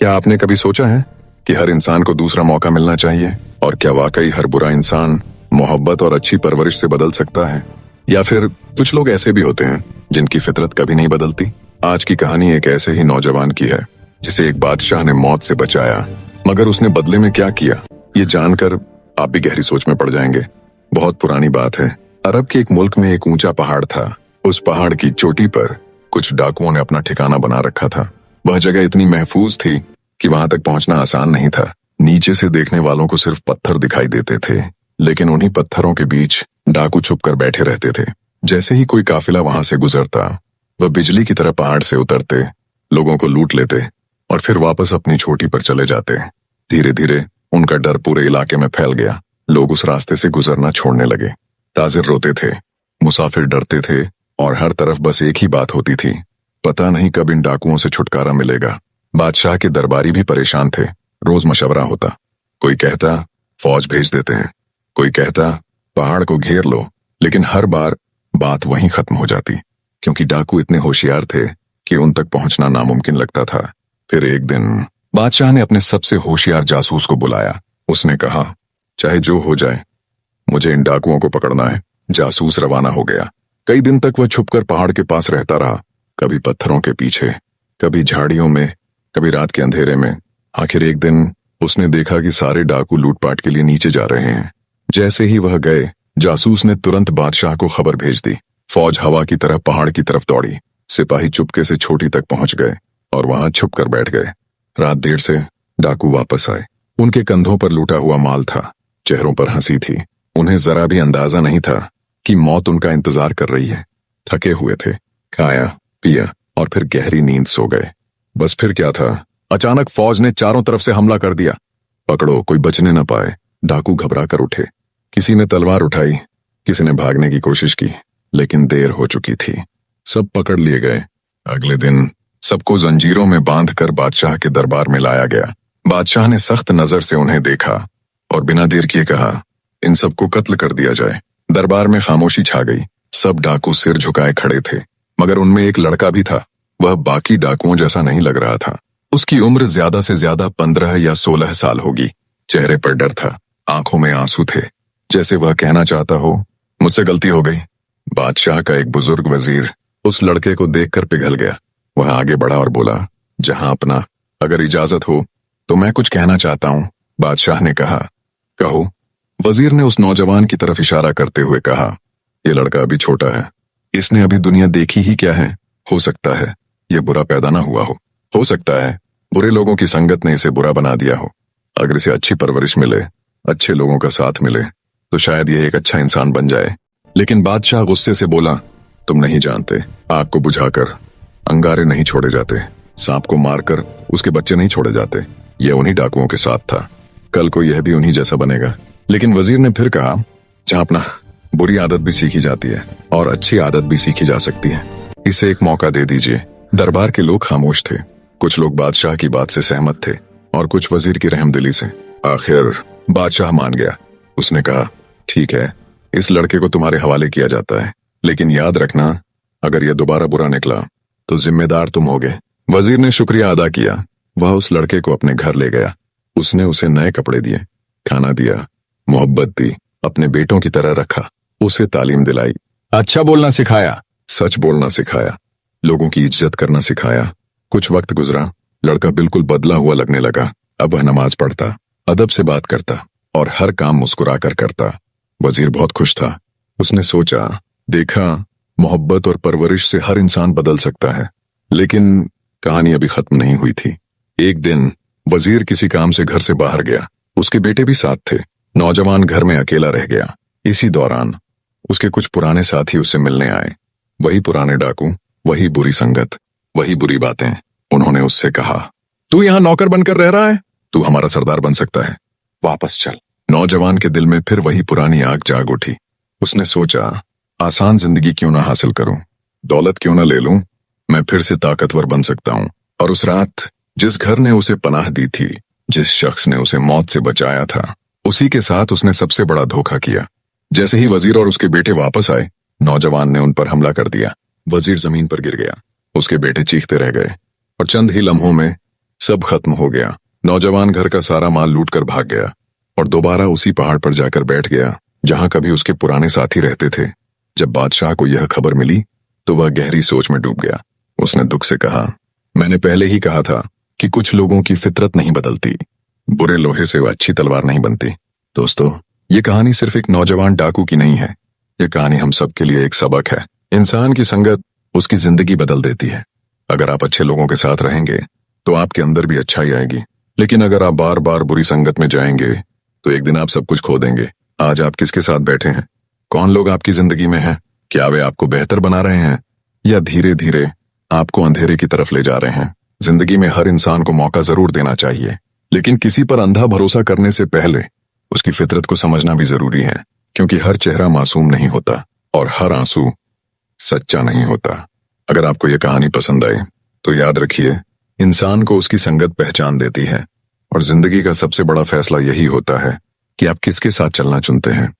क्या आपने कभी सोचा है कि हर इंसान को दूसरा मौका मिलना चाहिए? और क्या वाकई हर बुरा इंसान मोहब्बत और अच्छी परवरिश से बदल सकता है? या फिर कुछ लोग ऐसे भी होते हैं जिनकी फितरत कभी नहीं बदलती? आज की कहानी एक ऐसे ही नौजवान की है जिसे एक बादशाह ने मौत से बचाया, मगर उसने बदले में क्या किया, ये जानकर आप भी गहरी सोच में पड़ जाएंगे। बहुत पुरानी बात है। अरब के एक मुल्क में एक ऊंचा पहाड़ था। उस पहाड़ की चोटी पर कुछ डाकुओं ने अपना ठिकाना बना रखा था। वह जगह इतनी महफूज थी कि वहां तक पहुंचना आसान नहीं था। नीचे से देखने वालों को सिर्फ पत्थर दिखाई देते थे, लेकिन उन्हीं पत्थरों के बीच डाकू छुप कर बैठे रहते थे। जैसे ही कोई काफिला वहां से गुजरता, वह बिजली की तरह पहाड़ से उतरते, लोगों को लूट लेते और फिर वापस अपनी चोटी पर चले जाते। धीरे धीरे उनका डर पूरे इलाके में फैल गया। लोग उस रास्ते से गुजरना छोड़ने लगे। ताजिर रोते थे, मुसाफिर डरते थे और हर तरफ बस एक ही बात होती थी, पता नहीं कब इन डाकुओं से छुटकारा मिलेगा। बादशाह के दरबारी भी परेशान थे। रोज मशवरा होता। कोई कहता फौज भेज देते हैं, कोई कहता पहाड़ को घेर लो, लेकिन हर बार बात वहीं खत्म हो जाती, क्योंकि डाकू इतने होशियार थे कि उन तक पहुंचना नामुमकिन लगता था। फिर एक दिन बादशाह ने अपने सबसे होशियार जासूस को बुलाया। उसने कहा, चाहे जो हो जाए, मुझे इन डाकुओं को पकड़ना है। जासूस रवाना हो गया। कई दिन तक वह छुपकर पहाड़ के पास रहता रहा, कभी पत्थरों के पीछे, कभी झाड़ियों में, कभी रात के अंधेरे में। आखिर एक दिन उसने देखा कि सारे डाकू लूटपाट के लिए नीचे जा रहे हैं। जैसे ही वह गए, जासूस ने तुरंत बादशाह को खबर भेज दी। फौज हवा की तरह पहाड़ की तरफ दौड़ी। सिपाही चुपके से चोटी तक पहुंच गए और वहां छुप कर बैठ गए। रात देर से डाकू वापस आए। उनके कंधों पर लूटा हुआ माल था, चेहरों पर हंसी थी। उन्हें जरा भी अंदाजा नहीं था कि मौत उनका इंतजार कर रही है। थके हुए थे, खाया पिया और फिर गहरी नींद सो गए। बस फिर क्या था, अचानक फौज ने चारों तरफ से हमला कर दिया। पकड़ो, कोई बचने न पाए। डाकू घबरा कर उठे। किसी ने तलवार उठाई, किसी ने भागने की कोशिश की, लेकिन देर हो चुकी थी। सब पकड़ लिए गए। अगले दिन सबको जंजीरों में बांधकर बादशाह के दरबार में लाया गया। बादशाह ने सख्त नजर से उन्हें देखा और बिना देर किए कहा, इन सबको कत्ल कर दिया जाए। दरबार में खामोशी छा गई। सब डाकू सिर झुकाए खड़े थे, मगर उनमें एक लड़का भी था। वह बाकी डाकुओं जैसा नहीं लग रहा था। उसकी उम्र ज्यादा से ज्यादा 15 या 16 साल होगी। चेहरे पर डर था, आंखों में आंसू थे, जैसे वह कहना चाहता हो, मुझसे गलती हो गई। बादशाह का एक बुजुर्ग वजीर उस लड़के को देखकर पिघल गया। वह आगे बढ़ा और बोला, जहां अपना, अगर इजाजत हो तो मैं कुछ कहना चाहता हूं। बादशाह ने कहा, कहो। वजीर ने उस नौजवान की तरफ इशारा करते हुए कहा, यह लड़का अभी छोटा है, इसने अभी दुनिया देखी ही क्या है। हो सकता है यह बुरा पैदा ना हुआ हो सकता है बुरे लोगों की संगत ने इसे बुरा बना दिया हो। अगर इसे अच्छी परवरिश मिले, अच्छे लोगों का साथ मिले, तो शायद यह एक अच्छा इंसान बन जाए। लेकिन बादशाह गुस्से से बोला, तुम नहीं जानते, आग को बुझाकर अंगारे नहीं छोड़े जाते, सांप को मारकर उसके बच्चे नहीं छोड़े जाते। यह उन्हीं डाकुओं के साथ था, कल को यह भी उन्हीं जैसा बनेगा। लेकिन वजीर ने फिर कहा, जहां अपना, बुरी आदत भी सीखी जाती है और अच्छी आदत भी सीखी जा सकती है। इसे एक मौका दे दीजिए। दरबार के लोग खामोश थे। कुछ लोग बादशाह की बात से सहमत थे और कुछ वजीर की रहमदिली से। आखिर बादशाह मान गया। उसने कहा, ठीक है, इस लड़के को तुम्हारे हवाले किया जाता है, लेकिन याद रखना, अगर यह दोबारा बुरा निकला तो जिम्मेदार तुम होगे। वजीर ने शुक्रिया अदा किया। वह उस लड़के को अपने घर ले गया। उसने उसे नए कपड़े दिए, खाना दिया, मोहब्बत दी, अपने बेटों की तरह रखा। उसे तालीम दिलाई, अच्छा बोलना सिखाया, सच बोलना सिखाया, लोगों की इज्जत करना सिखाया। कुछ वक्त गुजरा, लड़का बिल्कुल बदला हुआ लगने लगा। अब वह नमाज पढ़ता, अदब से बात करता और हर काम मुस्कुरा कर करता। वजीर बहुत खुश था। उसने सोचा, देखा, मोहब्बत और परवरिश से हर इंसान बदल सकता है। लेकिन कहानी अभी खत्म नहीं हुई थी। एक दिन वजीर किसी काम से घर से बाहर गया। उसके बेटे भी साथ थे। नौजवान घर में अकेला रह गया। इसी दौरान उसके कुछ पुराने साथी उससे मिलने आए। वही पुराने डाकू, वही बुरी संगत, वही बुरी बातें। उन्होंने उससे कहा, तू यहाँ नौकर बनकर रह रहा है, तू हमारा सरदार बन सकता है, वापस चल। नौजवान के दिल में फिर वही पुरानी आग जाग उठी। उसने सोचा, आसान जिंदगी क्यों ना हासिल करूं, दौलत क्यों ना ले लूं, मैं फिर से ताकतवर बन सकता हूं। और उस रात जिस घर ने उसे पनाह दी थी, जिस शख्स ने उसे मौत से बचाया था, उसी के साथ उसने सबसे बड़ा धोखा किया। जैसे ही वजीर और उसके बेटे वापस आए, नौजवान ने उन पर हमला कर दिया। वजीर जमीन पर गिर गया। उसके बेटे चीखते रह गए और चंद ही लम्हों में सब खत्म हो गया। नौजवान घर का सारा माल लूट कर भाग गया और दोबारा उसी पहाड़ पर जाकर बैठ गया जहां कभी उसके पुराने साथी रहते थे। जब बादशाह को यह खबर मिली तो वह गहरी सोच में डूब गया। उसने दुख से कहा, मैंने पहले ही कहा था कि कुछ लोगों की फितरत नहीं बदलती, बुरे लोहे से वह अच्छी तलवार नहीं बनती। दोस्तों, ये कहानी सिर्फ एक नौजवान डाकू की नहीं है। ये कहानी हम सब के लिए एक सबक है। इंसान की संगत उसकी जिंदगी बदल देती है। अगर आप अच्छे लोगों के साथ रहेंगे तो आपके अंदर भी अच्छाई आएगी, लेकिन अगर आप बार बार बुरी संगत में जाएंगे तो एक दिन आप सब कुछ खो देंगे। आज आप किसके साथ बैठे हैं? कौन लोग आपकी जिंदगी में हैं? क्या वे आपको बेहतर बना रहे हैं या धीरे धीरे आपको अंधेरे की तरफ ले जा रहे हैं? जिंदगी में हर इंसान को मौका जरूर देना चाहिए, लेकिन किसी पर अंधा भरोसा करने से पहले उसकी फितरत को समझना भी जरूरी है, क्योंकि हर चेहरा मासूम नहीं होता और हर आंसू सच्चा नहीं होता। अगर आपको यह कहानी पसंद आई तो याद रखिए, इंसान को उसकी संगत पहचान देती है और जिंदगी का सबसे बड़ा फैसला यही होता है कि आप किसके साथ चलना चुनते हैं।